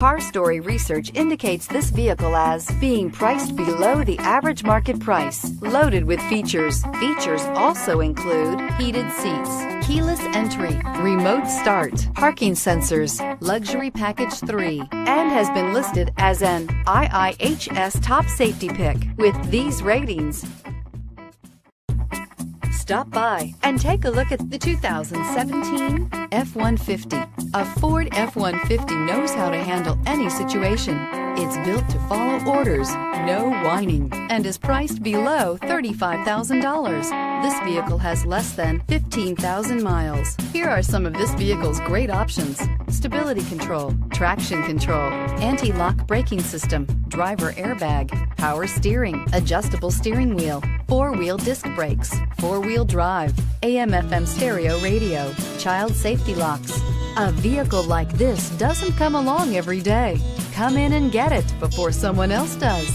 Car Story research indicates this vehicle as being priced below the average market price, loaded with features. Features also include heated seats, keyless entry, remote start, parking sensors, luxury package 3, and has been listed as an IIHS top safety pick with these ratings. Stop by and take a look at the 2017 F-150. A Ford F-150 knows how to handle any situation. It's built to follow orders, no whining, and is priced below $35,000. This vehicle has less than 15,000 miles. Here are some of this vehicle's great options: stability control, traction control, anti-lock braking system, driver airbag, power steering, adjustable steering wheel, 4-wheel disc brakes, 4-wheel drive, AM/FM stereo radio, child safety locks. A vehicle like this doesn't come along every day. Come in and get it before someone else does.